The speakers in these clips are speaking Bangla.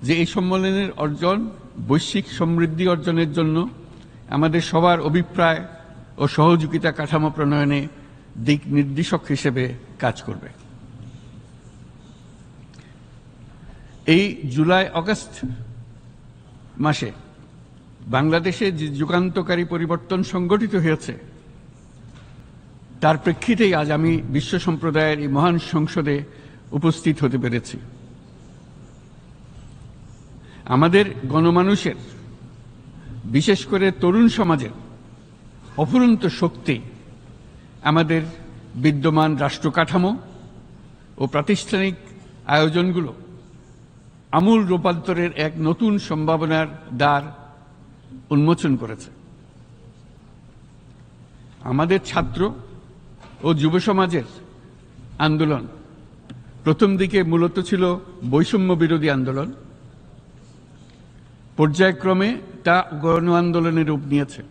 যে এই সম্মেলনের অর্জন বৈশ্বিক সমৃদ্ধি অর্জনের জন্য আমাদের সবার অভিপ্রায় ও সহযোগিতা কাঠামো প্রণয়নে দিক নির্দেশক হিসেবে কাজ করবে। এই জুলাই আগস্ট মাসে বাংলাদেশে যে যুগান্তকারী পরিবর্তন সংগঠিত হয়েছে তার প্রেক্ষিতেই আজ আমি বিশ্ব সম্প্রদায়ের এই মহান সংসদে উপস্থিত হতে পেরেছি। আমাদের গণমানুষের, বিশেষ করে তরুণ সমাজের অফুরন্ত শক্তি আমাদের বিদ্যমান রাষ্ট্র কাঠামো ও প্রাতিষ্ঠানিক আয়োজনগুলো আমূল রূপান্তরের এক নতুন সম্ভাবনার দ্বার উন্মোচন করেছে। আমাদের ছাত্র ও যুব সমাজের আন্দোলন প্রথম দিকে মূলত ছিল বৈষম্য বিরোধী আন্দোলন, পর্যায়ক্রমে তা গণ আন্দোলনের রূপ নিয়েছে।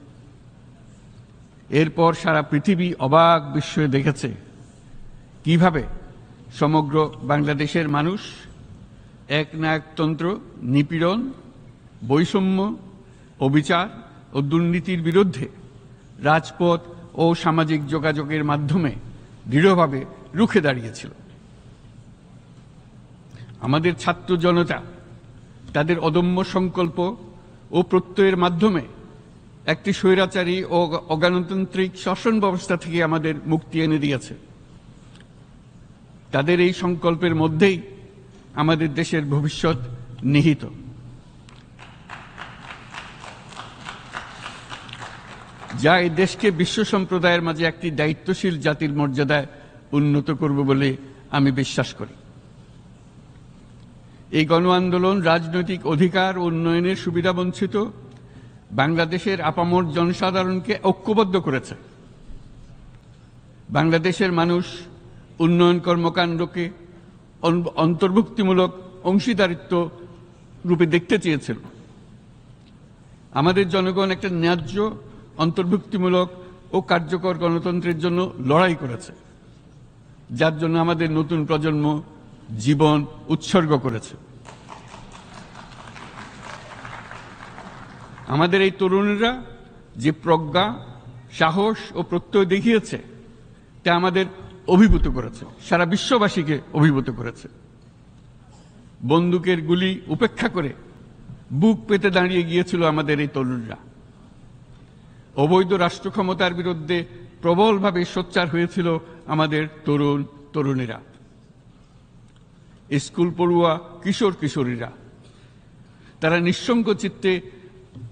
এরপর সারা পৃথিবী অবাক বিস্ময়ে দেখেছে কিভাবে সমগ্র বাংলাদেশের মানুষ একনায়কতন্ত্র, নিপীড়ন, বৈষম্য, অবিচার ও দুর্নীতির বিরুদ্ধে রাজপথ ও সামাজিক যোগাযোগের মাধ্যমে দৃঢ়ভাবে রুখে দাঁড়িয়েছিল। আমাদের ছাত্র জনতা তাদের অদম্য সংকল্প ও প্রত্যয়ের মাধ্যমে একটি স্বৈরাচারী ও অগণতান্ত্রিক শাসন ব্যবস্থা থেকে আমাদের মুক্তি এনে দিয়েছে। তাদের এই সংকল্পের মধ্যেই আমাদের দেশের ভবিষ্যৎ নিহিত। যা এই দেশকে বিশ্ব সম্প্রদায়ের মাঝে একটি দায়িত্বশীল জাতির মর্যাদায় উন্নত করবে বলে আমি বিশ্বাস করি। এই গণ আন্দোলন রাজনৈতিক অধিকার ও উন্নয়নের সুবিধাবঞ্চিত বাংলাদেশের আপামর জনসাধারণকে ঐক্যবদ্ধ করেছে। বাংলাদেশের মানুষ উন্নয়ন কর্মকাণ্ডকে অন্তর্ভুক্তিমূলক অংশীদারিত্ব রূপে দেখতে চেয়েছিল। আমাদের জনগণ একটা ন্যায্য, অন্তর্ভুক্তিমূলক ও কার্যকর গণতন্ত্রের জন্য লড়াই করেছে, যার জন্য আমাদের নতুন প্রজন্ম জীবন উৎসর্গ করেছে। আমাদের এই তরুণীরা যে প্রজ্ঞা, সাহস ও প্রত্যয় দেখিয়েছে তা আমাদের অভিভূত করেছে, সারা বিশ্ববাসীকে অভিভূত করেছে। বন্দুকের গুলি উপেক্ষা করে বুক পেতে দাঁড়িয়ে গিয়েছিল আমাদের এই তরুণরা। অবৈধ রাষ্ট্র ক্ষমতার বিরুদ্ধে প্রবলভাবে সোচ্চার হয়েছিল আমাদের তরুণ তরুণীরা, স্কুল পড়ুয়া কিশোর কিশোরীরা। তারা নিঃসঙ্গ চিত্তে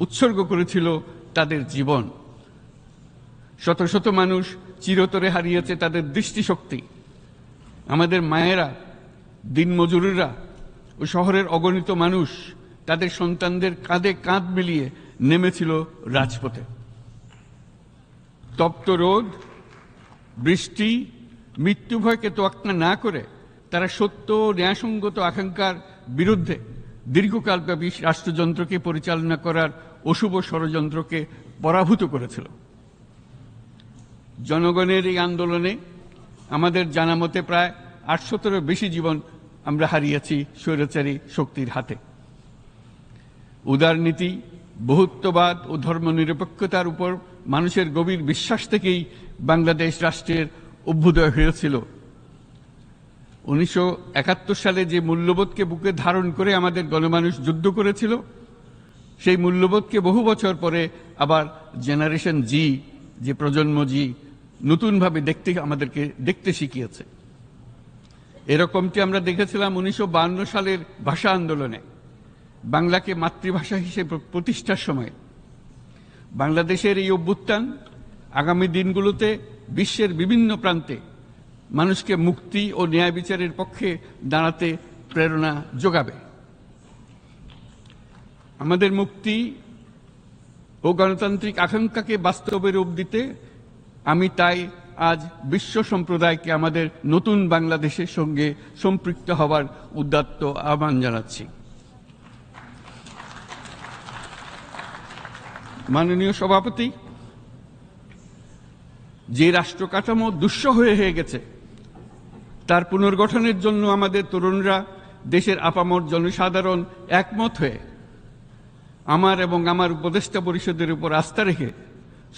উৎসর্গ করেছিল তাদের জীবন। শত শত মানুষ চিরতরে হারিয়েছে তাদের দৃষ্টিশক্তি। আমাদের মায়েরা, দিনমজুরেরা ও শহরের অগণিত মানুষ তাদের সন্তানদের কাঁধে কাঁধ মিলিয়ে নেমেছিল রাজপথে। তপ্ত রোদ, বৃষ্টি, মৃত্যু ভয়কে তোয়াক্কা না করে তারা সত্য ও ন্যায়সঙ্গত আকাঙ্ক্ষার বিরুদ্ধে দীর্ঘকালব্যাপী রাষ্ট্রযন্ত্রকে পরিচালনা করার অশুভ ষড়যন্ত্রকে পরাভূত করেছিল। জনগণের এই আন্দোলনে আমাদের জানা মতে প্রায় 800-এরও বেশি জীবন আমরা হারিয়েছি স্বৈরাচারী শক্তির হাতে। উদারনীতি, বহুত্ববাদ ও ধর্মনিরপেক্ষতার উপর মানুষের গভীর বিশ্বাস থেকেই বাংলাদেশ রাষ্ট্রের অভ্যুদয় হয়েছিল। 1971 সালে যে মূল্যবোধকে বুকে ধারণ করে আমাদের গণমানুষ যুদ্ধ করেছিল, সেই মূল্যবোধকে বহু বছর পরে আবার জেনারেশন জি, যে প্রজন্ম জি, নতুনভাবে আমাদেরকে দেখতে শিখিয়েছে। এরকমটি আমরা দেখেছিলাম 1952 সালের ভাষা আন্দোলনে, বাংলাকে মাতৃভাষা হিসেবে প্রতিষ্ঠার সময়। বাংলাদেশের এই অভ্যুত্থান আগামী দিনগুলোতে বিশ্বের বিভিন্ন প্রান্তে মানুষকে মুক্তি ও ন্যায় বিচারের পক্ষে দাঁড়াতে প্রেরণা যোগাবে। আমাদের মুক্তি ও গণতান্ত্রিক আকাঙ্ক্ষাকে বাস্তবে রূপ দিতে আমি তাই আজ বিশ্ব সম্প্রদায়কে আমাদের নতুন বাংলাদেশের সঙ্গে সম্পৃক্ত হওয়ার উদাত্ত আহ্বান জানাচ্ছি। মাননীয় সভাপতি, যে রাষ্ট্র কাঠামো দুঃসহ হয়ে গেছে তার পুনর্গঠনের জন্য আমাদের তরুণরা দেশের আপামর জনসাধারণ একমত হয়ে আমার এবং আমার উপদেষ্টা পরিষদের উপর আস্থা রেখে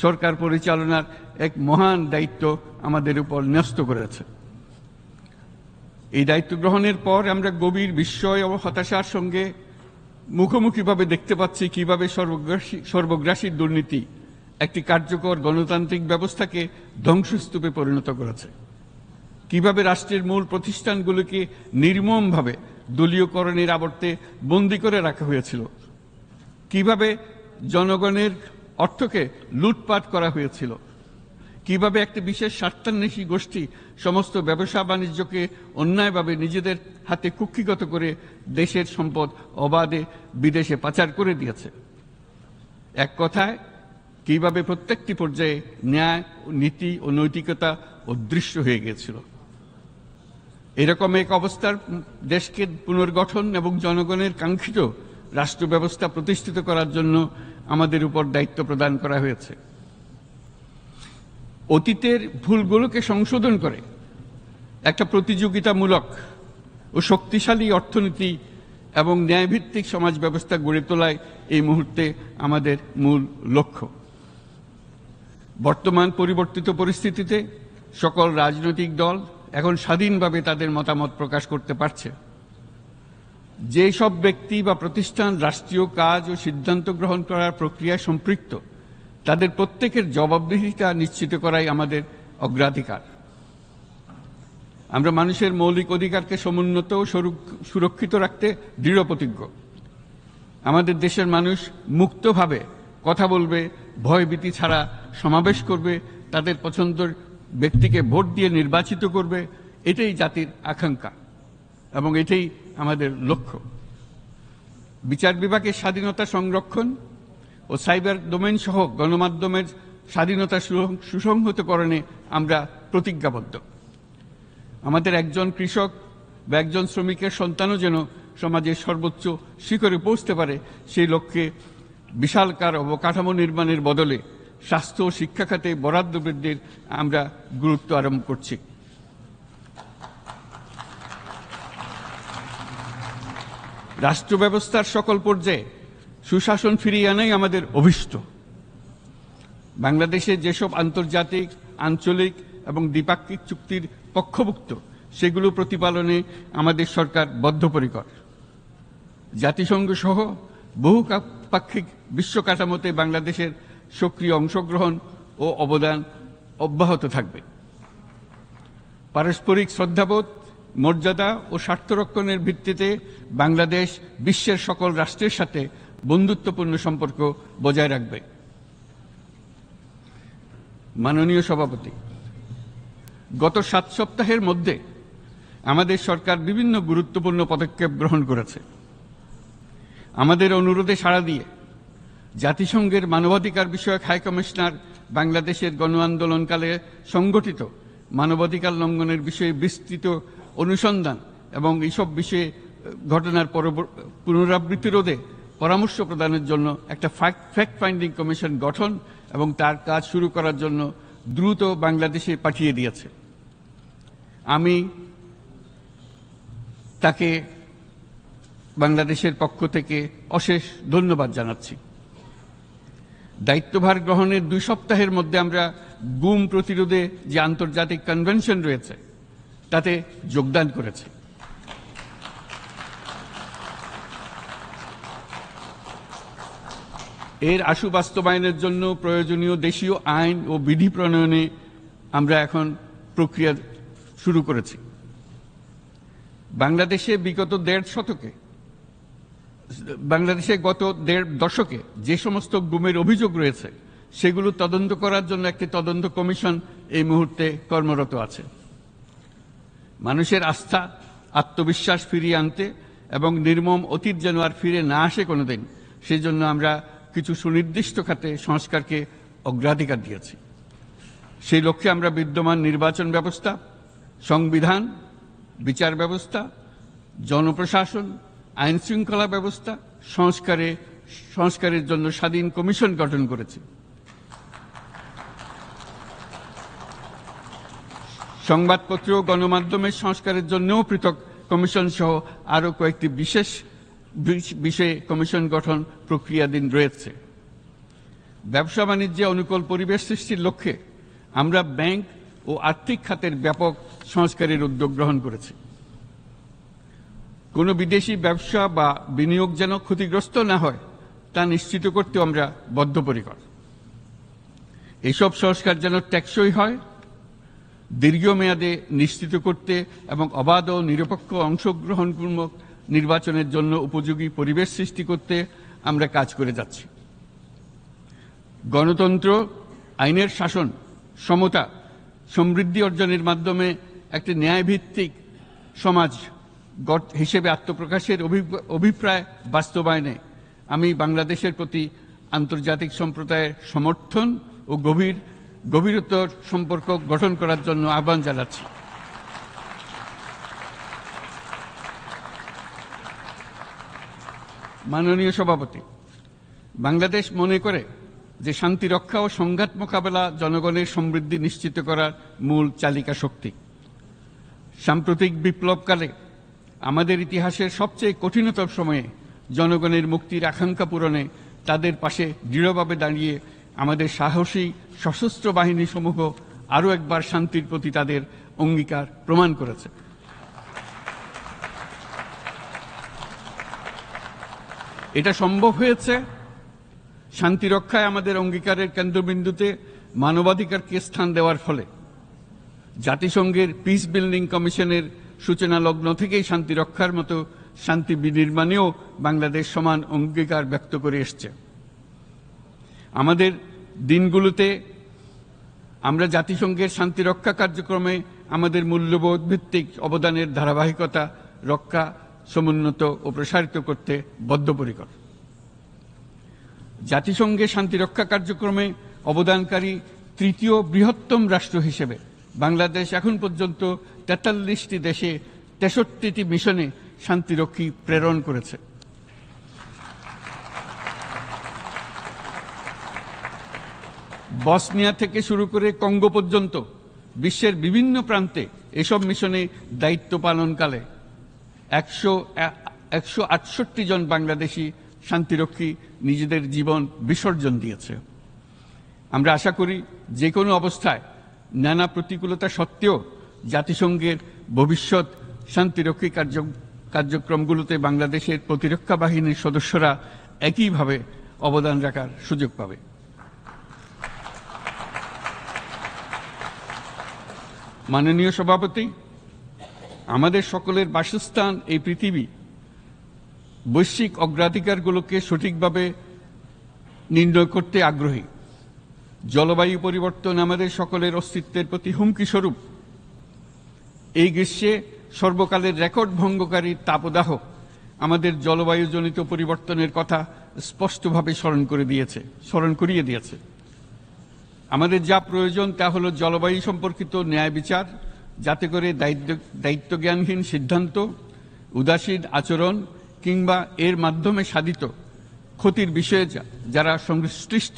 সরকার পরিচালনার এক মহান দায়িত্ব আমাদের উপর ন্যস্ত করেছে। এই দায়িত্ব গ্রহণের পর আমরা গভীর বিস্ময় ও হতাশার সঙ্গে মুখোমুখিভাবে দেখতে পাচ্ছি কিভাবে সর্বগ্রাসী দুর্নীতি একটি কার্যকর গণতান্ত্রিক ব্যবস্থাকে ধ্বংসস্তূপে পরিণত করেছে, কিভাবে রাষ্ট্রের মূল প্রতিষ্ঠানগুলোকে নির্মমভাবে দলীয়করণের আবর্তে বন্দী করে রাখা হয়েছিল, কিভাবে জনগণের অর্থকে লুটপাট করা হয়েছিল, কিভাবে একটি বিশেষ স্বার্থান্বেষী গোষ্ঠী সমস্ত ব্যবসা বাণিজ্যকে অন্যায়ভাবে নিজেদের হাতে কুক্ষিগত করে দেশের সম্পদ অবাধে বিদেশে পাচার করে দিয়েছে। এক কথায় কিভাবে প্রত্যেকটি পর্যায়ে ন্যায়, নীতি ও নৈতিকতা অদৃশ্য হয়ে গিয়েছিল। এরকম এক অবস্থার দেশকে পুনর্গঠন এবং জনগণের কাঙ্ক্ষিত রাষ্ট্র ব্যবস্থা প্রতিষ্ঠিত করার জন্য আমাদের উপর দায়িত্ব প্রদান করা হয়েছে। অতীতের ভুলগুলোকে সংশোধন করে একটা প্রতিযোগিতামূলক ও শক্তিশালী অর্থনীতি এবং ন্যায়ভিত্তিক সমাজ ব্যবস্থা গড়ে তোলাই এই মুহূর্তে আমাদের মূল লক্ষ্য। বর্তমান পরিবর্তিত পরিস্থিতিতে সকল রাজনৈতিক দল এখন স্বাধীনভাবে তাদের মতামত প্রকাশ করতে পারছে। যে সব ব্যক্তি বা প্রতিষ্ঠান রাষ্ট্রীয় কাজ ও সিদ্ধান্ত গ্রহণ করার প্রক্রিয়ায় সম্পৃক্ত, তাদের প্রত্যেকের জবাবদিহিতা নিশ্চিত করাই আমাদের অগ্রাধিকার। আমরা মানুষের মৌলিক অধিকারকে সমুন্নত ও সুরক্ষিত রাখতে দৃঢ়প্রতিজ্ঞ। আমাদের দেশের মানুষ মুক্তভাবে কথা বলবে, ভয়ভীতি ছাড়া সমাবেশ করবে, তাদের পছন্দের ব্যক্তিকে ভোট দিয়ে নির্বাচিত করবে, এটাই জাতির আকাঙ্ক্ষা এবং এটাই আমাদের লক্ষ্য। বিচার বিভাগের স্বাধীনতা সংরক্ষণ ও সাইবার ডোমেইন সহ গণমাধ্যমের স্বাধীনতা সুসংহতকরণে আমরা প্রতিজ্ঞাবদ্ধ। আমাদের একজন কৃষক বা একজন শ্রমিকের সন্তানও যেন সমাজের সর্বোচ্চ শিখরে পৌঁছতে পারে, সেই লক্ষ্যে বিশালকার অবকাঠামো নির্মাণের বদলে স্বাস্থ্য ও শিক্ষা খাতে বরাদ্দ বৃদ্ধির আমরা গুরুত্ব আরোপ করছি। রাষ্ট্র ব্যবস্থার সকল পর্যায়ে সুশাসন ফিরিয়ে আনাই আমাদের অভীষ্ট। বাংলাদেশে যেসব আন্তর্জাতিক, আঞ্চলিক এবং দ্বিপাক্ষিক চুক্তির পক্ষভুক্ত, সেগুলো প্রতিপালনে আমাদের সরকার বদ্ধপরিকর। জাতিসংঘ সহ বহুপাক্ষিক বিশ্ব কাঠামোতে বাংলাদেশের সক্রিয় অংশগ্রহণ ও অবদান অব্যাহত থাকবে। পারস্পরিক শ্রদ্ধাবোধ, মর্যাদা ও স্বার্থরক্ষণের ভিত্তিতে বাংলাদেশ বিশ্বের সকল রাষ্ট্রের সাথে বন্ধুত্বপূর্ণ সম্পর্ক বজায় রাখবে। মাননীয় সভাপতি, গত 7 সপ্তাহের মধ্যে আমাদের সরকার বিভিন্ন গুরুত্বপূর্ণ পদক্ষেপ গ্রহণ করেছে। আমাদের অনুরোধে সাড়া দিয়ে জাতিসংঘের মানবাধিকার বিষয়ক হাই কমিশনার বাংলাদেশের গণ আন্দোলনকালে সংগঠিত মানবাধিকার লঙ্ঘনের বিষয়ে বিস্তৃত অনুসন্ধান এবং এইসব বিষয়ে ঘটনার পুনরাবৃত্তি রোধে পরামর্শ প্রদানের জন্য একটা ফ্যাক্ট ফাইন্ডিং কমিশন গঠন এবং তার কাজ শুরু করার জন্য দ্রুত বাংলাদেশে পাঠিয়ে দিয়েছে। আমি তাকে বাংলাদেশের পক্ষ থেকে অশেষ ধন্যবাদ জানাচ্ছি। দায়িত্বভার গ্রহণের 2 সপ্তাহের মধ্যে আমরা গুম প্রতিরোধে যে আন্তর্জাতিক কনভেনশন রয়েছে তাতে যোগদান করেছি। এর আশু বাস্তবায়নের জন্য প্রয়োজনীয় দেশীয় আইন ও বিধি প্রণয়নে আমরা এখন প্রক্রিয়া শুরু করেছি। বাংলাদেশে গত 1.5 দশকে যে সমস্ত গুমের অভিযোগ রয়েছে সেগুলো তদন্ত করার জন্য একটি তদন্ত কমিশন এই মুহূর্তে কর্মরত আছে। মানুষের আস্থা, আত্মবিশ্বাস ফিরিয়ে আনতে এবং নির্মম অতীত যেন আর ফিরে না আসে কোনোদিন, সেই জন্য আমরা কিছু সুনির্দিষ্ট খাতে সংস্কারকে অগ্রাধিকার দিয়েছি। সেই লক্ষ্যে আমরা বিদ্যমান নির্বাচন ব্যবস্থা, সংবিধান, বিচার ব্যবস্থা, জনপ্রশাসন, আইন শৃঙ্খলা ব্যবস্থা সংস্কারের জন্য স্বাধীন কমিশন গঠন করেছি। সংবাদপত্র ও গণমাধ্যমের সংস্কারের জন্যও পৃথক কমিশন সহ আরও কয়েকটি বিশেষ বিষয়ে কমিশন গঠন প্রক্রিয়াধীন রয়েছে। ব্যবসা বাণিজ্যে অনুকূল পরিবেশ সৃষ্টির লক্ষ্যে আমরা ব্যাংক ও আর্থিক খাতের ব্যাপক সংস্কারের উদ্যোগ গ্রহণ করেছি। কোনো বিদেশি ব্যবসা বা বিনিয়োগ যেন ক্ষতিগ্রস্ত না হয় তা নিশ্চিত করতে আমরা বদ্ধপরিকর। এসব সংস্কার যেন টেকসই হয়, দীর্ঘমেয়াদে নিশ্চিত করতে এবং অবাধ ও নিরপেক্ষ অংশগ্রহণমূলক নির্বাচনের জন্য উপযোগী পরিবেশ সৃষ্টি করতে আমরা কাজ করে যাচ্ছি। গণতন্ত্র, আইনের শাসন, সমতা, সমৃদ্ধি অর্জনের মাধ্যমে একটি ন্যায়ভিত্তিক সমাজ হিসেবে আত্মপ্রকাশের অভিপ্রায় বাস্তবায়নে আমি বাংলাদেশের প্রতি আন্তর্জাতিক সম্প্রদায়ের সমর্থন ও গভীরতর সম্পর্ক গঠন করার জন্য আহ্বান জানাচ্ছি। মাননীয় সভাপতি, বাংলাদেশ মনে করে যে শান্তি রক্ষা ও সংঘাত মোকাবেলা জনগণের সমৃদ্ধি নিশ্চিত করার মূল চালিকা শক্তি। সাম্প্রতিক বিপ্লবকালে আমাদের ইতিহাসের সবচেয়ে কঠিনতম সময়ে জনগণের মুক্তির আকাঙ্ক্ষা পূরণে তাদের পাশে দৃঢ়ভাবে দাঁড়িয়ে আমাদের সাহসী সশস্ত্র বাহিনীসমূহ আরও একবার শান্তির প্রতি তাদের অঙ্গীকার প্রমাণ করেছে। এটা সম্ভব হয়েছে শান্তি রক্ষায় আমাদের অঙ্গীকারের কেন্দ্রবিন্দুতে মানবাধিকারকে স্থান দেওয়ার ফলে। জাতিসংঘের পিস বিল্ডিং কমিশনের সূচনা লগ্ন থেকেই শান্তি রক্ষার মতো শান্তি বিনির্মাণেও বাংলাদেশ সমান অঙ্গীকার ব্যক্ত করে এসছে। আমাদের দিনগুলোতে আমরা জাতিসংঘের শান্তি রক্ষা কার্যক্রমে আমাদের মূল্যবোধ ভিত্তিক অবদানের ধারাবাহিকতা রক্ষা, সমুন্নত ও প্রসারিত করতে বদ্ধপরিকর। জাতিসংঘের শান্তি রক্ষা কার্যক্রমে অবদানকারী তৃতীয় বৃহত্তম রাষ্ট্র হিসেবে বাংলাদেশ এখন পর্যন্ত ৪৩টি দেশে ৬৩টি মিশনে শান্তিরক্ষী প্রেরণ করেছে। বসনিয়া থেকে শুরু করে কঙ্গো পর্যন্ত বিশ্বের বিভিন্ন প্রান্তে এসব মিশনে দায়িত্ব পালনকালে ১৬৮ জন বাংলাদেশি শান্তিরক্ষী নিজেদের জীবন বিসর্জন দিয়েছে। আমরা আশা করি যে কোনো অবস্থায় নানা প্রতিকূলতা সত্ত্বেও জাতিসংঘের ভবিষ্যৎ শান্তিরক্ষী কার্যক্রমগুলোতে বাংলাদেশের প্রতিরক্ষা বাহিনীর সদস্যরা একইভাবে অবদান রাখার সুযোগ পাবে। মাননীয় সভাপতি, আমাদের সকলের বাসস্থান এই পৃথিবী বৈশ্বিক অগ্রাধিকারগুলোকে সঠিকভাবে নির্ণয় করতে আগ্রহী। জলবায়ু পরিবর্তন আমাদের সকলের অস্তিত্বের প্রতি হুমকি স্বরূপ। এই গ্রীষ্মে সর্বকালের রেকর্ড ভঙ্গকারী তাপদাহ আমাদের জলবায়ুজনিত পরিবর্তনের কথা স্পষ্টভাবে স্মরণ করিয়ে দিয়েছে। আমাদের যা প্রয়োজন তা হলো জলবায়ু সম্পর্কিত ন্যায় বিচার, যাতে করে দায়িত্বজ্ঞানহীন সিদ্ধান্ত, উদাসীন আচরণ কিংবা এর মাধ্যমে সাধিত ক্ষতির বিষয়ে যারা সংশ্লিষ্ট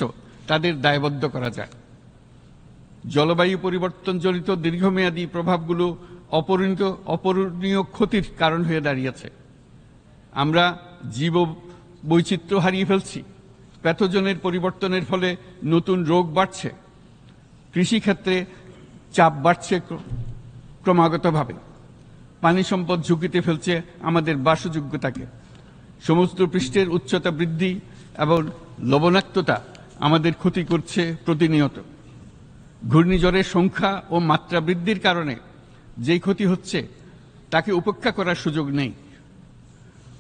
তাদের দায়বদ্ধ করা যায়। জলবায়ু পরিবর্তনজনিত দীর্ঘমেয়াদী প্রভাবগুলো অপূরণীয় ক্ষতির কারণ হয়ে দাঁড়িয়েছে। আমরা জীব বৈচিত্র্য হারিয়ে ফেলছি, প্যাথোজেনের পরিবর্তনের ফলে নতুন রোগ বাড়ছে, কৃষিক্ষেত্রে চাপ বাড়ছে ক্রমাগতভাবে, পানি সম্পদ ঝুঁকিতে ফেলছে আমাদের বাসযোগ্যতাকে, সমুদ্র পৃষ্ঠের উচ্চতা বৃদ্ধি এবং লবণাক্ততা আমাদের ক্ষতি করছে প্রতিনিয়ত। ঘূর্ণিঝড়ের সংখ্যা ও মাত্রা বৃদ্ধির কারণে যেই ক্ষতি হচ্ছে তাকে উপেক্ষা করার সুযোগ নেই।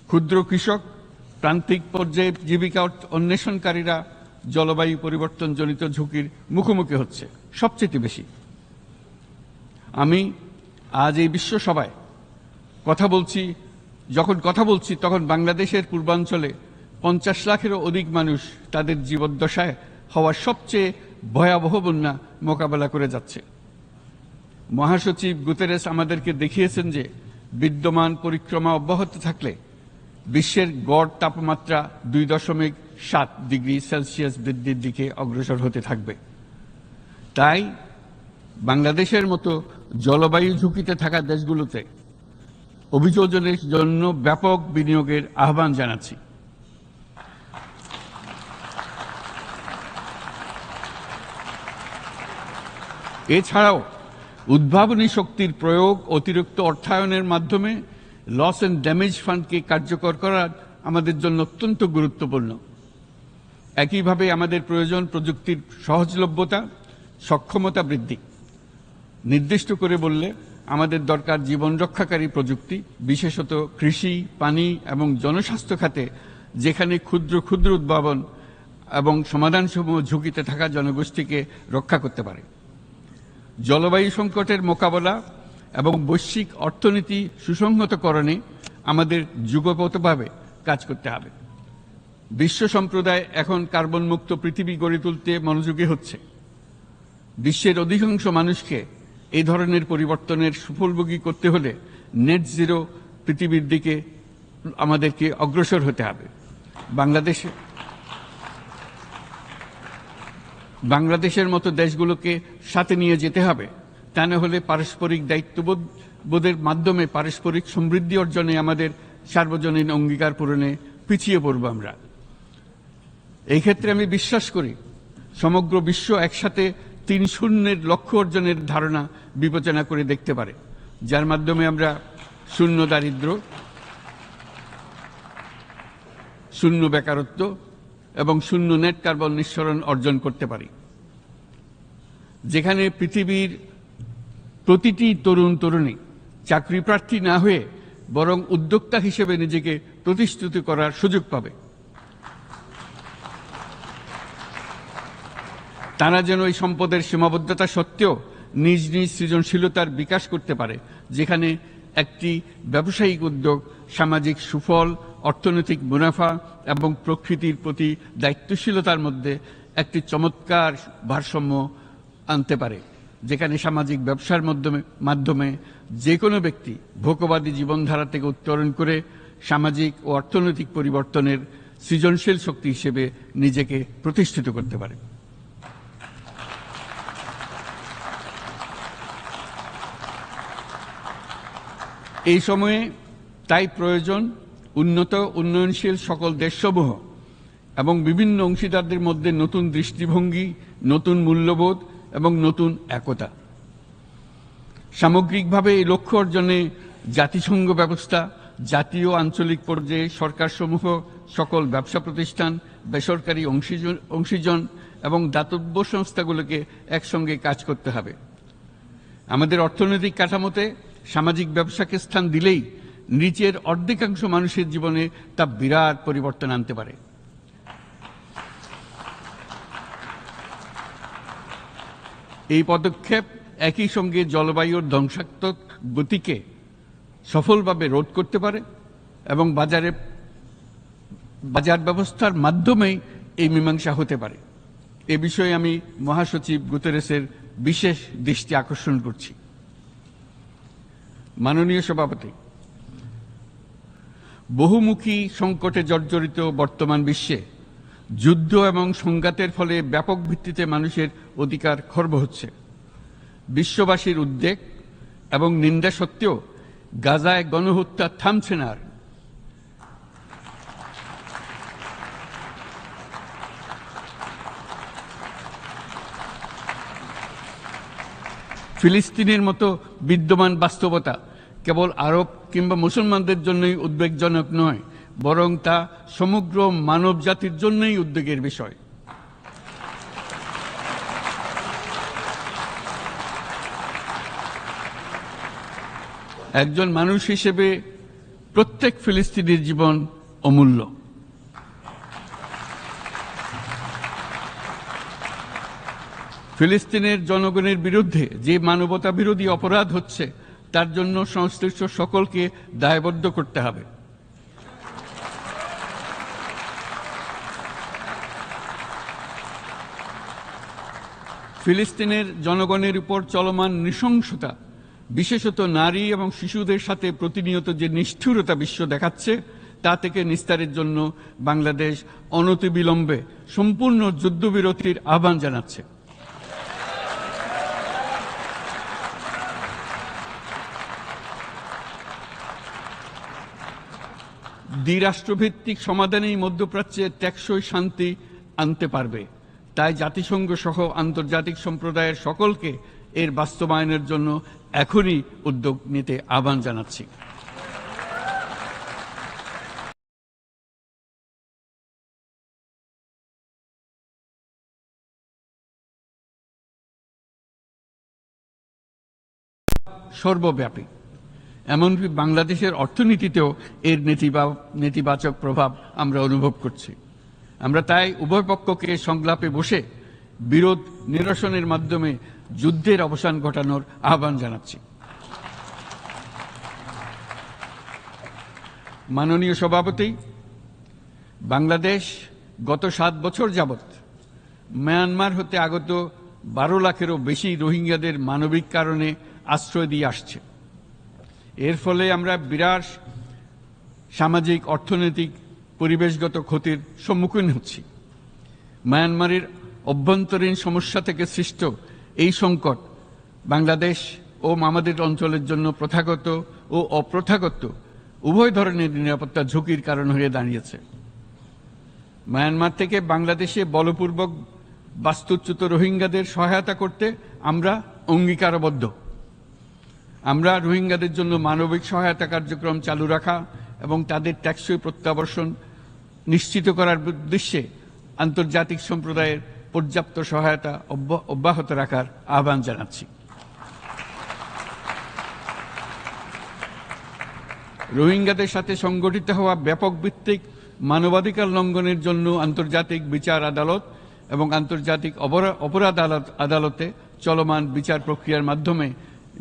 ক্ষুদ্র কৃষক, প্রান্তিক পর্যায়ে জীবিকা অন্বেষণকারীরা জলবায়ু পরিবর্তনজনিত ঝুঁকির মুখোমুখি হচ্ছে সবচেয়ে বেশি। আমি আজ এই বিশ্ব সভায় যখন কথা বলছি তখন বাংলাদেশের পূর্বাঞ্চলে ৫০ লাখেরও অধিক মানুষ তাদের জীবদ্দশায় হওয়া সবচেয়ে ভয়াবহ বন্যা মোকাবেলা করে যাচ্ছে। মহাসচিব গুতেরেস আমাদেরকে দেখিয়েছেন যে বিদ্যমান পরিক্রমা অব্যাহত থাকলে বিশ্বের গড় তাপমাত্রা ২.৭ ডিগ্রি সেলসিয়াস বৃদ্ধির দিকে অগ্রসর হতে থাকবে। তাই বাংলাদেশের মতো জলবায়ু ঝুঁকিতে থাকা দেশগুলোতে অভিযোজনের জন্য ব্যাপক বিনিয়োগের আহ্বান জানাচ্ছি। এছাড়াও উদ্ভাবনী শক্তির প্রয়োগ, অতিরিক্ত অর্থায়নের মাধ্যমে লস অ্যান্ড ড্যামেজ ফান্ডকে কার্যকর করা আমাদের জন্য অত্যন্ত গুরুত্বপূর্ণ। একইভাবে আমাদের প্রয়োজন প্রযুক্তির সহজলভ্যতা, সক্ষমতা বৃদ্ধি। নির্দিষ্ট করে বললে আমাদের দরকার জীবন রক্ষাকারী প্রযুক্তি, বিশেষত কৃষি, পানি এবং জনস্বাস্থ্য খাতে, যেখানে ক্ষুদ্র ক্ষুদ্র উদ্ভাবন এবং সমাধানসমূহ ঝুঁকিতে থাকা জনগোষ্ঠীকে রক্ষা করতে পারে। জলবায়ু সংকটের মোকাবেলা এবং বৈশ্বিক অর্থনীতি সুসংহতকরণে আমাদের যুগপৎভাবে কাজ করতে হবে। বিশ্ব সম্প্রদায় এখন কার্বন মুক্ত পৃথিবী গড়ে তুলতে মনোযোগী হচ্ছে। বিশ্বের অধিকাংশ মানুষকে এই ধরনের পরিবর্তনের সুফলভোগী করতে হলে নেট জিরো পৃথিবীর দিকে আমাদেরকে অগ্রসর হতে হবে। বাংলাদেশের মতো দেশগুলোকে সাথে নিয়ে যেতে হবে। তা না হলে পারস্পরিক দায়িত্ববোধের মাধ্যমে পারস্পরিক সমৃদ্ধি অর্জনে আমাদের সার্বজনীন অঙ্গীকার পূরণে পিছিয়ে পড়ব আমরা। এই ক্ষেত্রে আমি বিশ্বাস করি সমগ্র বিশ্ব একসাথে ৩-০ লক্ষ্য অর্জনের ধারণা বিবেচনা করে দেখতে পারে, যার মাধ্যমে আমরা শূন্য দারিদ্র, শূন্য বেকারত্ব এবং শূন্য নেট কার্বন নিঃসরণ অর্জন করতে পারি। যেখানে পৃথিবীর প্রতিটি তরুণ তরুণী চাকরি প্রার্থী না হয়ে বরং উদ্যোক্তা হিসেবে নিজেকে প্রতিষ্ঠিত করার সুযোগ পাবে। তারা যেন এই সম্পদের সীমাবদ্ধতা সত্ত্বেও নিজ নিজ সৃজনশীলতার বিকাশ করতে পারে, যেখানে একটি ব্যবসায়িক উদ্যোগ সামাজিক সুফল, অর্থনৈতিক মুনাফা এবং প্রকৃতির প্রতি দায়িত্বশীলতার মধ্যে একটি চমৎকার ভারসাম্য আনতে পারে, যেখানে সামাজিক ব্যবসার মাধ্যমে যে কোনো ব্যক্তি ভোগবাদী জীবনধারা থেকে উত্তরণ করে সামাজিক ও অর্থনৈতিক পরিবর্তনের সৃজনশীল শক্তি হিসেবে নিজেকে প্রতিষ্ঠিত করতে পারে। এই সময়ে তাই প্রয়োজন উন্নত উন্নয়নশীল সকল দেশসমূহ এবং বিভিন্ন অংশীদারদের মধ্যে নতুন দৃষ্টিভঙ্গি, নতুন মূল্যবোধ এবং নতুন একতা। সামগ্রিকভাবে এই লক্ষ্য অর্জনে জাতিসংঘ ব্যবস্থা, জাতীয় আঞ্চলিক পর্যায়ে সরকারসমূহ, সকল ব্যবসা প্রতিষ্ঠান, বেসরকারি অংশীজন এবং দাতব্য সংস্থাগুলোকে একসঙ্গে কাজ করতে হবে। আমাদের অর্থনৈতিক কাঠামোতে সামাজিক ব্যবসাকে স্থান দিলেই নিচের অর্ধেকাংশ মানুষের জীবনে তা বিরাট পরিবর্তন আনতে পারে। এই পদক্ষেপ একই সঙ্গে জলবায়ুর ধ্বংসাত্মক গতিকে সফলভাবে রোধ করতে পারে এবং বাজার ব্যবস্থার মাধ্যমেই এই মীমাংসা হতে পারে। এ বিষয়ে আমি মহাসচিব গুতেরেসের বিশেষ দৃষ্টি আকর্ষণ করছি। মাননীয় সভাপতি, বহুমুখী সংকটে জর্জরিত বর্তমান বিশ্বে যুদ্ধ এবং সংঘাতের ফলে ব্যাপক ভিত্তিতে মানুষের অধিকার খর্ব হচ্ছে। বিশ্ববাসীর উদ্বেগ এবং নিন্দা সত্ত্বেও গাজায় গণহত্যা থামছে না। ফিলিস্তিনের মতো বিদ্যমান বাস্তবতা কেবল আরব কিংবা মুসলমানদের জন্যই উদ্বেগজনক নয়, বরং তা সমগ্র মানব জাতির জন্যই উদ্বেগের বিষয়। একজন মানুষ হিসেবে প্রত্যেক ফিলিস্তিনির জীবন অমূল্য। ফিলিস্তিনের জনগণের বিরুদ্ধে যে মানবতা বিরোধী অপরাধ হচ্ছে তার জন্য সংশ্লিষ্ট সকলকে দায়বদ্ধ করতে হবে। ফিলিস্তিনের জনগণের উপর চলমান নৃশংসতা, বিশেষত নারী এবং শিশুদের সাথে প্রতিনিয়ত যে নিষ্ঠুরতা বিশ্ব দেখাচ্ছে, তা থেকে নিস্তারের জন্য বাংলাদেশ অনতিবিলম্বে সম্পূর্ণ যুদ্ধবিরতির আহ্বান জানাচ্ছে। দ্বিরাষ্ট্রভিত্তিক সমাধানেই মধ্যপ্রাচ্যে টেকসই শান্তি আনতে পারবে। তাই জাতিসংঘ সহ আন্তর্জাতিক সম্প্রদায়ের সকলকে এর বাস্তবায়নের জন্য এখনই উদ্যোগ নিতে আহ্বান জানাচ্ছি। সর্বব্যাপী, এমনকি বাংলাদেশের অর্থনীতিতেও এর নেতিবাচক প্রভাব আমরা অনুভব করছি। আমরা তাই উভয় পক্ষকে সংলাপে বসে বিরোধ নিরসনের মাধ্যমে যুদ্ধের অবসান ঘটানোর আহ্বান জানাচ্ছি। মাননীয় সভাপতি, বাংলাদেশ গত 7 বছর যাবৎ মায়ানমার হতে আগত 12 লাখেরও বেশি রোহিঙ্গাদের মানবিক কারণে আশ্রয় দিয়ে আসছে। এর ফলে আমরা বিরাট সামাজিক, অর্থনৈতিক, পরিবেশগত ক্ষতির সম্মুখীন হচ্ছি। মায়ানমারের অভ্যন্তরীণ সমস্যা থেকে সৃষ্ট এই সংকট বাংলাদেশ ও আমাদের অঞ্চলের জন্য প্রথাগত ও অপ্রথাগত উভয় ধরনের নিরাপত্তা ঝুঁকির কারণ হয়ে দাঁড়িয়েছে। মায়ানমার থেকে বাংলাদেশে বলপূর্বক বাস্তুচ্যুত রোহিঙ্গাদের সহায়তা করতে আমরা অঙ্গীকারবদ্ধ। আমরা রোহিঙ্গাদের জন্য মানবিক সহায়তা কার্যক্রম চালু রাখা এবং তাদের টেকসই প্রত্যাবর্তন নিশ্চিত করার উদ্দেশ্যে আন্তর্জাতিক সম্প্রদায়ের পর্যাপ্ত সহায়তা অব্যাহত রাখার আহ্বান জানাচ্ছি। রোহিঙ্গাদের সাথে সংগঠিত হওয়া ব্যাপক ভিত্তিক মানবাধিকার লঙ্ঘনের জন্য আন্তর্জাতিক বিচার আদালত এবং আন্তর্জাতিক অপরাধ আদালতে চলমান বিচার প্রক্রিয়ার মাধ্যমে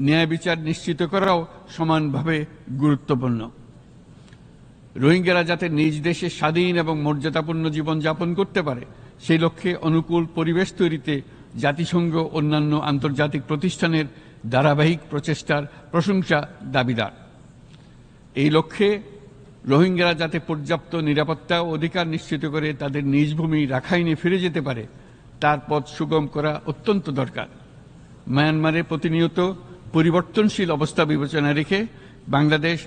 ন্যায় বিচার নিশ্চিত করাও সমানভাবে গুরুত্বপূর্ণ। রোহিঙ্গারা যাতে নিজ দেশে স্বাধীন এবং মর্যাদাপূর্ণ জীবনযাপন করতে পারে সেই লক্ষ্যে অনুকূল পরিবেশ তৈরিতে জাতিসংঘ অন্যান্য আন্তর্জাতিক প্রতিষ্ঠানের ধারাবাহিক প্রচেষ্টার প্রশংসা দাবিদার। এই লক্ষ্যে রোহিঙ্গারা যাতে পর্যাপ্ত নিরাপত্তা ও অধিকার নিশ্চিত করে তাদের নিজ ভূমি রাখাইনে ফিরে যেতে পারে তার পথ সুগম করা অত্যন্ত দরকার। মায়ানমারে প্রতিনিয়ত পরিবর্তনশীল অবস্থা বিবেচনা রেখে বাংলাদেশ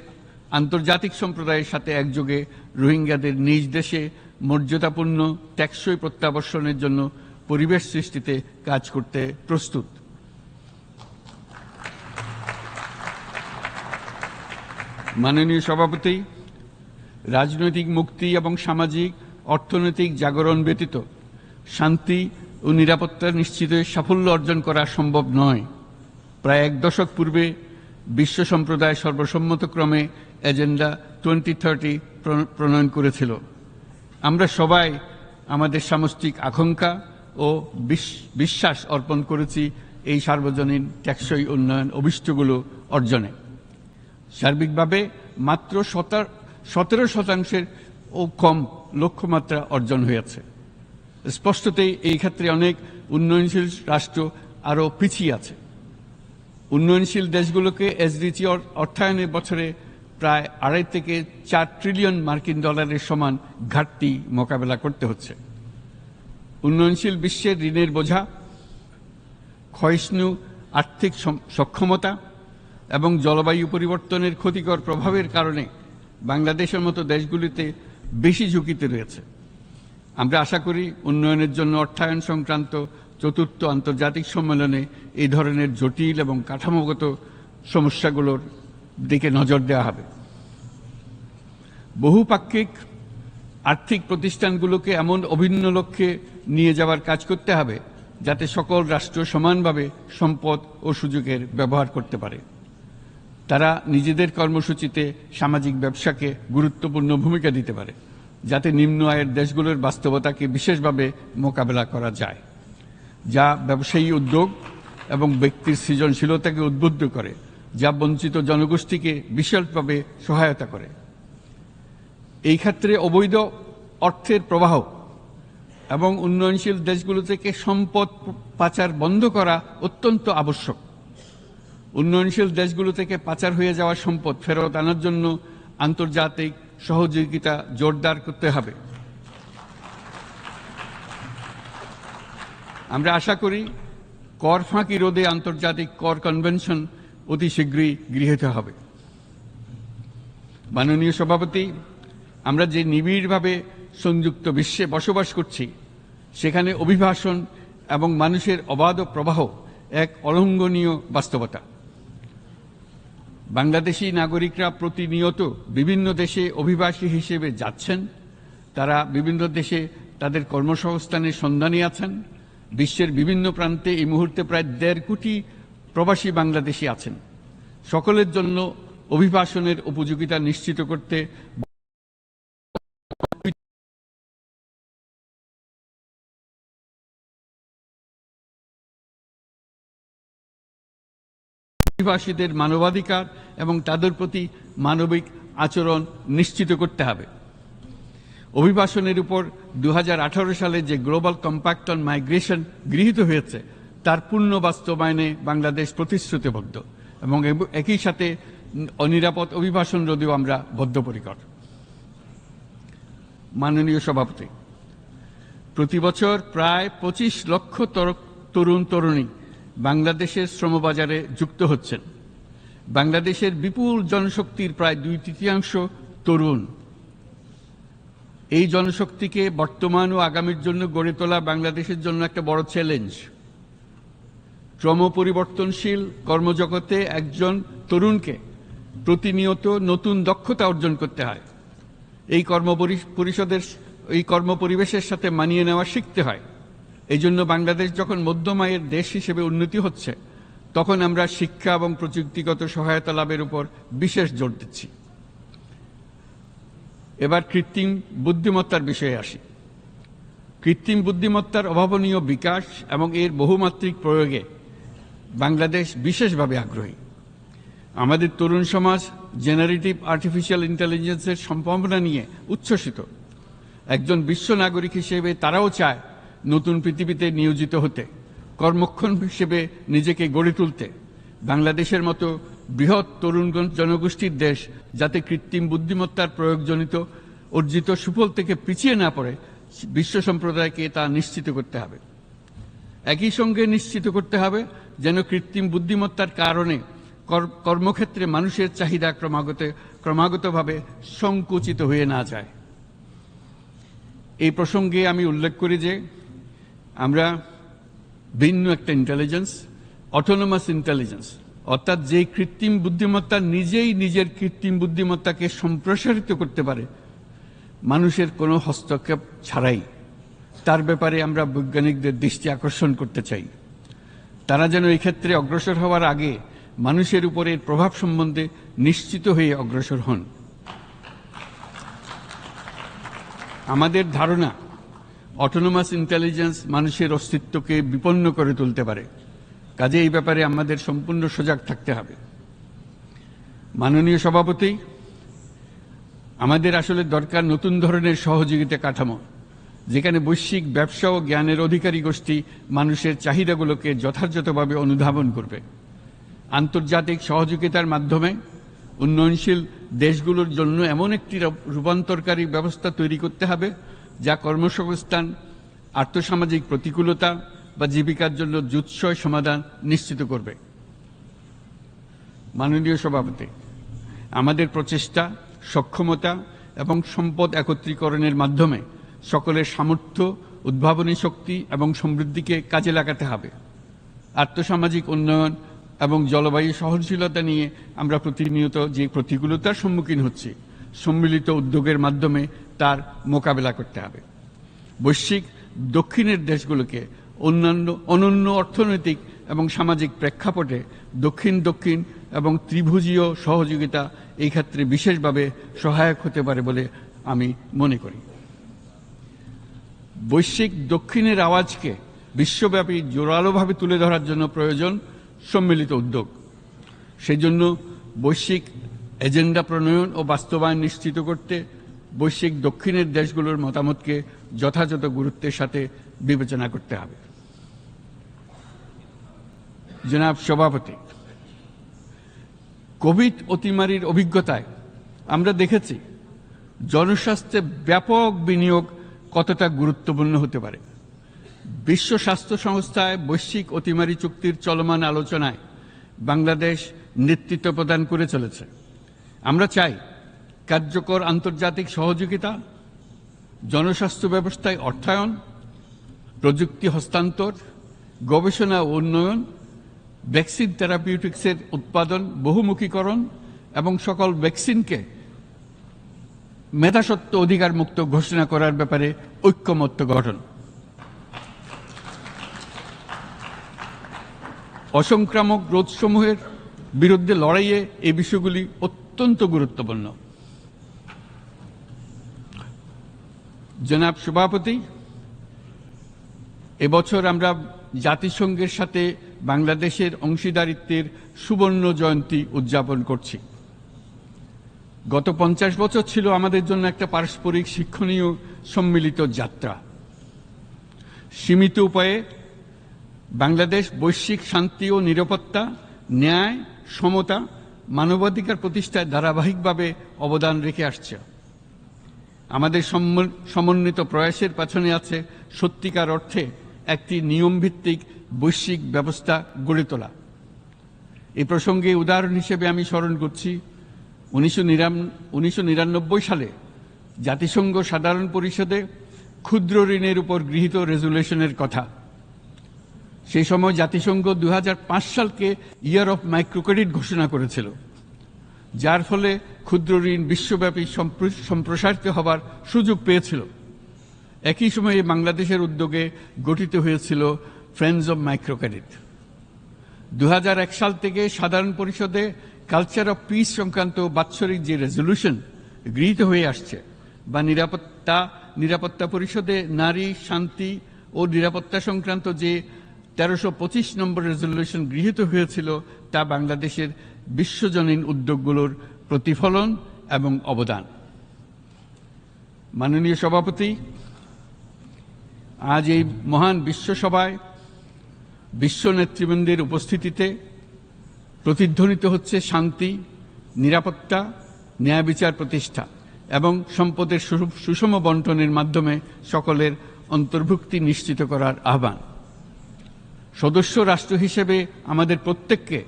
আন্তর্জাতিক সম্প্রদায়ের সাথে একযোগে রোহিঙ্গাদের নিজ দেশে মর্যাদাপূর্ণ টেকসই প্রত্যাবর্তনের জন্য পরিবেশ সৃষ্টিতে কাজ করতে প্রস্তুত। মাননীয় সভাপতি, রাজনৈতিক মুক্তি এবং সামাজিক অর্থনৈতিক জাগরণ ব্যতীত শান্তি ও নিরাপত্তা নিশ্চিতে সাফল্য অর্জন করা সম্ভব নয়। প্রায় 1 দশক পূর্বে বিশ্ব সম্প্রদায় সর্বসম্মতক্রমে এজেন্ডা 2030 প্রণয়ন করেছিল। আমরা সবাই আমাদের সামষ্টিক আকাঙ্ক্ষা ও বিশ্বাস অর্পণ করেছি এই সার্বজনীন টেকসই উন্নয়ন অভিষ্টগুলো অর্জনে। সার্বিকভাবে মাত্র 17% ও কম লক্ষ্যমাত্রা অর্জন হয়েছে। স্পষ্টতই এই ক্ষেত্রে অনেক উন্নয়নশীল রাষ্ট্র আরও পিছিয়ে আছে। উন্নয়নশীল দেশগুলোকে এসডিজি অর্থায়নে বছরে প্রায় 2.5 থেকে 4 ট্রিলিয়ন মার্কিন ডলারের সমান ঘাটতি মোকাবেলা করতে হচ্ছে। উন্নয়নশীল বিশ্বের ঋণের বোঝা, ক্ষয়িষ্ণু আর্থিক সক্ষমতা এবং জলবায়ু পরিবর্তনের ক্ষতিকর প্রভাবের কারণে বাংলাদেশের মতো দেশগুলিতে বেশি ঝুঁকিতে রয়েছে। আমরা আশা করি উন্নয়নের জন্য অর্থায়ন সংক্রান্ত 4র্থ আন্তর্জাতিক সম্মেলনে এই ধরনের জটিল এবং কাঠামোগত সমস্যাগুলোর দিকে নজর দেওয়া হবে। বহুপাক্ষিক আর্থিক প্রতিষ্ঠানগুলোকে এমন অভিন্ন লক্ষ্যে নিয়ে যাওয়ার কাজ করতে হবে যাতে সকল রাষ্ট্র সমানভাবে সম্পদ ও সুযোগের ব্যবহার করতে পারে। তারা নিজেদের কর্মসূচিতে সামাজিক ব্যবসাকে গুরুত্বপূর্ণ ভূমিকা দিতে পারে যাতে নিম্ন আয়ের দেশগুলোর বাস্তবতাকে বিশেষভাবে মোকাবেলা করা যায়, যা ব্যবসায়ী উদ্যোগ এবং ব্যক্তির সৃজনশীলতাকে উদ্বুদ্ধ করে, যা বঞ্চিত জনগোষ্ঠীকে বিশালভাবে সহায়তা করে। এই ক্ষেত্রে অবৈধ অর্থের প্রবাহ এবং উন্নয়নশীল দেশগুলো থেকে সম্পদ পাচার বন্ধ করা অত্যন্ত আবশ্যক। উন্নয়নশীল দেশগুলো থেকে পাচার হয়ে যাওয়া সম্পদ ফেরত আনার জন্য আন্তর্জাতিক সহযোগিতা জোরদার করতে হবে। আমরা আশা করি কর ফাঁকি রোধে আন্তর্জাতিক কর কনভেনশন অতি শীঘ্রই গৃহীত হবে। মাননীয় সভাপতি, আমরা যে নিবিড়ভাবে সংযুক্ত বিশ্বে বসবাস করছি, সেখানে অভিবাসন এবং মানুষের অবাধ প্রবাহ এক অলঙ্ঘনীয় বাস্তবতা। বাংলাদেশি নাগরিকরা প্রতিনিয়ত বিভিন্ন দেশে অভিবাসী হিসেবে যাচ্ছেন। তারা বিভিন্ন দেশে তাদের কর্মসংস্থানের সন্ধানে আছেন। বিশ্বের বিভিন্ন প্রান্তে এই মুহূর্তে প্রায় 1.5 কোটি প্রবাসী বাংলাদেশি আছেন। সকলের জন্য অভিবাসনের উপযোগিতা নিশ্চিত করতে অভিবাসীদের মানবাধিকার এবং তাদের প্রতি মানবিক আচরণ নিশ্চিত করতে হবে। অভিবাসনের উপর 2018 সালে যে গ্লোবাল কম্প্যাক্ট অন মাইগ্রেশন গৃহীত হয়েছে, তার পূর্ণ বাস্তবায়নে বাংলাদেশ প্রতিশ্রুতিবদ্ধ এবং একই সাথে অনিরাপদ অভিবাসন রোধেও আমরা বদ্ধপরিকর। মাননীয় সভাপতি, প্রতি বছর প্রায় 25 লক্ষ তরুণ তরুণী বাংলাদেশের শ্রমবাজারে যুক্ত হচ্ছেন। বাংলাদেশের বিপুল জনশক্তির প্রায় 2/3 তরুণ। এই জনশক্তিকে বর্তমান ও আগামীর জন্য গড়ে তোলা বাংলাদেশের জন্য একটা বড় চ্যালেঞ্জ। ক্রমপরিবর্তনশীল কর্মজগতে একজন তরুণকে প্রতিনিয়ত নতুন দক্ষতা অর্জন করতে হয়। এই কর্মপরিবেশের সাথে মানিয়ে নেওয়া শিখতে হয়। এই জন্য বাংলাদেশ যখন মধ্যম আয়ের দেশ হিসেবে উন্নতি হচ্ছে, তখন আমরা শিক্ষা এবং প্রযুক্তিগত সহায়তা লাভের উপর বিশেষ জোর দিচ্ছি। এবার কৃত্রিম বুদ্ধিমত্তার বিষয়ে আসি। কৃত্রিম বুদ্ধিমত্তার অভাবনীয় বিকাশ এবং এর বহুমাত্রিক প্রয়োগে বাংলাদেশ বিশেষভাবে আগ্রহী। আমাদের তরুণ সমাজ জেনারেটিভ আর্টিফিশিয়াল ইন্টেলিজেন্সের সম্ভাবনা নিয়ে উচ্ছ্বসিত। একজন বিশ্ব নাগরিক হিসেবে তারাও চায় নতুন পৃথিবীতে নিয়োজিত হতে, কর্মক্ষম হিসেবে নিজেকে গড়ে তুলতে। বাংলাদেশের মতো বৃহৎ তরুণ জনগোষ্ঠীর দেশ যাতে কৃত্রিম বুদ্ধিমত্তার প্রয়োগজনিত অর্জিত সুফল থেকে পিছিয়ে না পড়ে, বিশ্ব সম্প্রদায়কে তা নিশ্চিত করতে হবে। একই সঙ্গে নিশ্চিত করতে হবে যেন কৃত্রিম বুদ্ধিমত্তার কারণে কর্মক্ষেত্রে মানুষের চাহিদা ক্রমাগতভাবে সংকুচিত হয়ে না যায়। এই প্রসঙ্গে আমি উল্লেখ করি যে আমরা ভিন্ন একটা ইন্টেলিজেন্স, অটোনোমাস ইন্টেলিজেন্স, অর্থাৎ যে কৃত্রিম বুদ্ধিমত্তা নিজেই নিজের কৃত্রিম বুদ্ধিমত্তাকে সম্প্রসারিত করতে পারে মানুষের কোনো হস্তক্ষেপ ছাড়াই, তার ব্যাপারে আমরা বৈজ্ঞানিকদের দৃষ্টি আকর্ষণ করতে চাই। তারা যেন এই ক্ষেত্রে অগ্রসর হওয়ার আগে মানুষের উপরের প্রভাব সম্বন্ধে নিশ্চিত হয়ে অগ্রসর হন। আমাদের ধারণা, অটোনোমাস ইন্টেলিজেন্স মানুষের অস্তিত্বকে বিপন্ন করে তুলতে পারে। কাজে এই ব্যাপারে আমাদের সম্পূর্ণ সজাগ থাকতে হবে। মাননীয় সভাপতি, আমাদের আসলে দরকার নতুন ধরনের সহযোগিতা কাঠামো, যেখানে বৈশ্বিক ব্যবসা ও জ্ঞানের অধিকারী গোষ্ঠী মানুষের চাহিদাগুলোকে যথাযথভাবে অনুধাবন করবে। আন্তর্জাতিক সহযোগিতার মাধ্যমে উন্নয়নশীল দেশগুলোর জন্য এমন একটি রূপান্তরকারী ব্যবস্থা তৈরি করতে হবে যা কর্মসংস্থান, আর্থসামাজিক প্রতিকূলতা বা জীবিকার জন্য যুৎসয় সমাধান নিশ্চিত করবে। মাননীয় সভাপতি, আমাদের প্রচেষ্টা, সক্ষমতা এবং সম্পদ একত্রীকরণের মাধ্যমে সকলের সামর্থ্য, উদ্ভাবনী শক্তি এবং সমৃদ্ধিকে কাজে লাগাতে হবে। আর্থসামাজিক উন্নয়ন এবং জলবায়ু সহনশীলতা নিয়ে আমরা প্রতিনিয়ত যে প্রতিকূলতার সম্মুখীন হচ্ছি, সম্মিলিত উদ্যোগের মাধ্যমে তার মোকাবেলা করতে হবে। বৈশ্বিক দক্ষিণের দেশগুলোকে অনন্য অর্থনৈতিক এবং সামাজিক প্রেক্ষাপটে দক্ষিণ দক্ষিণ এবং ত্রিভুজীয় সহযোগিতা এই ক্ষেত্রে বিশেষভাবে সহায়ক হতে পারে বলে আমি মনে করি। বৈশ্বিক দক্ষিণের আওয়াজকে বিশ্বব্যাপী জোরালোভাবে তুলে ধরার জন্য প্রয়োজন সম্মিলিত উদ্যোগ। সেই জন্য বৈশ্বিক এজেন্ডা প্রণয়ন ও বাস্তবায়ন নিশ্চিত করতে বৈশ্বিক দক্ষিণের দেশগুলোর মতামতকে যথাযথ গুরুত্বের সাথে বিবেচনা করতে হবে। জনাব সভাপতি, কোভিড অতিমারির অভিজ্ঞতায় আমরা দেখেছি জনস্বাস্থ্যে ব্যাপক বিনিয়োগ কতটা গুরুত্বপূর্ণ হতে পারে। বিশ্ব স্বাস্থ্য সংস্থায় বৈশ্বিক অতিমারি চুক্তির চলমান আলোচনায় বাংলাদেশ নেতৃত্ব প্রদান করে চলেছে। আমরা চাই কার্যকর আন্তর্জাতিক সহযোগিতা, জনস্বাস্থ্য ব্যবস্থায় অর্থায়ন, প্রযুক্তি হস্তান্তর, গবেষণা ও উন্নয়ন, ভ্যাকসিন থেরাপিউটিক্সের উৎপাদন, বহুমুখীকরণ এবং সকল ভ্যাকসিনকে মেধাস্বত্ব অধিকার মুক্ত ঘোষণা করার ব্যাপারে ঐক্যমত্য গঠন, অসংক্রামক রোগসমূহের বিরুদ্ধে লড়াইয়ে এই বিষয়গুলি অত্যন্ত গুরুত্বপূর্ণ। জনাব সভাপতি, এবছর আমরা জাতিসংঘের সাথে বাংলাদেশের অংশীদারিত্বের সুবর্ণ জয়ন্তী উদযাপন করছি। গত 50 বছর ছিল আমাদের জন্য একটা পারস্পরিক শিক্ষণীয় সম্মিলিত যাত্রা। সীমিত উপায়ে বাংলাদেশ বৈশ্বিক শান্তি ও নিরাপত্তা, ন্যায়, সমতা, মানবাধিকার প্রতিষ্ঠায় ধারাবাহিকভাবে অবদান রেখে আসছে। আমাদের সমন্বিত প্রয়াসের পেছনে আছে সত্যিকার অর্থে একটি নিয়মভিত্তিক বৈশ্বিক ব্যবস্থা গড়ে তোলা। এই প্রসঙ্গে উদাহরণ হিসেবে আমি স্মরণ করছি 1999 সালে জাতিসংঘ সাধারণ পরিষদে ক্ষুদ্র ঋণের উপর গৃহীত রেজুলেশনের কথা। সেই সময় জাতিসংঘ 2005 সালকে ইয়ার অফ মাইক্রোক্রেডিট ঘোষণা করেছিল, যার ফলে ক্ষুদ্র ঋণ বিশ্বব্যাপী সম্প্রসারিত হবার সুযোগ পেয়েছিল। একই সময়ে বাংলাদেশের উদ্যোগে গঠিত হয়েছিল ফ্রেন্ডস অব মাইক্রোক্রেডিট। 2001 সাল থেকে সাধারণ পরিষদে কালচার অফ পিস সংক্রান্ত বাৎসরিক যে রেজলিউশন গৃহীত হয়ে আসছে, বা নিরাপত্তা পরিষদে নারী, শান্তি ও নিরাপত্তা সংক্রান্ত যে 1325 নম্বর রেজলিউশন গৃহীত হয়েছিল, তা বাংলাদেশের বিশ্বজনীন উদ্যোগগুলোর প্রতিফলন এবং অবদান। মাননীয় সভাপতি, আজ এই মহান বিশ্বসভায় বিশ্ব নেতৃবৃন্দের উপস্থিতিতে প্রতিধ্বনিত হচ্ছে শান্তি, নিরাপত্তা, ন্যায় বিচার প্রতিষ্ঠা এবং সম্পদের সুষম বন্টনের মাধ্যমে সকলের অন্তর্ভুক্তি নিশ্চিত করার আহ্বান। সদস্য রাষ্ট্র হিসেবে আমাদের প্রত্যেককে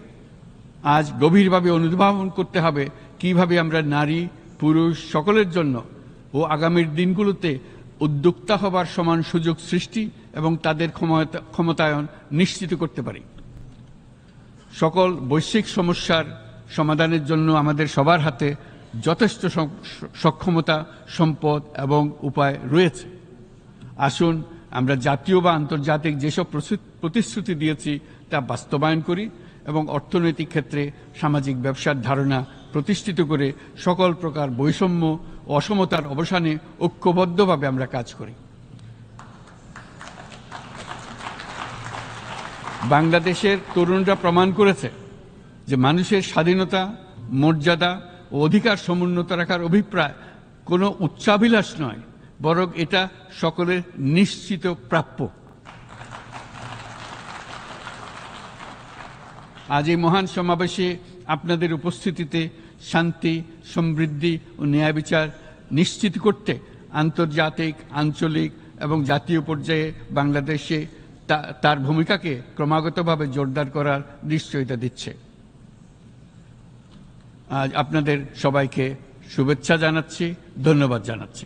আজ গভীরভাবে অনুধাবন করতে হবে কিভাবে আমরা নারী, পুরুষ সকলের জন্য ও আগামীর দিনগুলোতে উদ্যোক্তা হবার সমান সুযোগ সৃষ্টি এবং তাদের ক্ষমতায়ন নিশ্চিত করতে পারি। সকল বৈশ্বিক সমস্যার সমাধানের জন্য আমাদের সবার হাতে যথেষ্ট সক্ষমতা, সম্পদ এবং উপায় রয়েছে। আসুন আমরা জাতীয় বা আন্তর্জাতিক যেসব প্রতিশ্রুতি দিয়েছি তা বাস্তবায়ন করি এবং অর্থনৈতিক ক্ষেত্রে সামাজিক ব্যবসার ধারণা প্রতিষ্ঠিত করে সকল প্রকার বৈষম্য ও অসমতার অবসানে ঐক্যবদ্ধভাবে আমরা কাজ করি। বাংলাদেশের তরুণরা প্রমাণ করেছে যে মানুষের স্বাধীনতা, মর্যাদা ও অধিকার সমুন্নত রাখার অভিপ্রায় কোনো উচ্চাভিলাষ নয়, বরং এটা সকলের নিশ্চিত প্রাপ্য। আজ এই মহান সমাবেশে আপনাদের উপস্থিতিতে শান্তি, সমৃদ্ধি ও ন্যায় বিচার নিশ্চিত করতে আন্তর্জাতিক, আঞ্চলিক এবং জাতীয় পর্যায়ে বাংলাদেশে তার ভূমিকাকে ক্রমাগতভাবে জোরদার করার নিশ্চয়তা দিচ্ছে। আজ আপনাদের সবাইকে শুভেচ্ছা জানাচ্ছি, ধন্যবাদ জানাচ্ছি।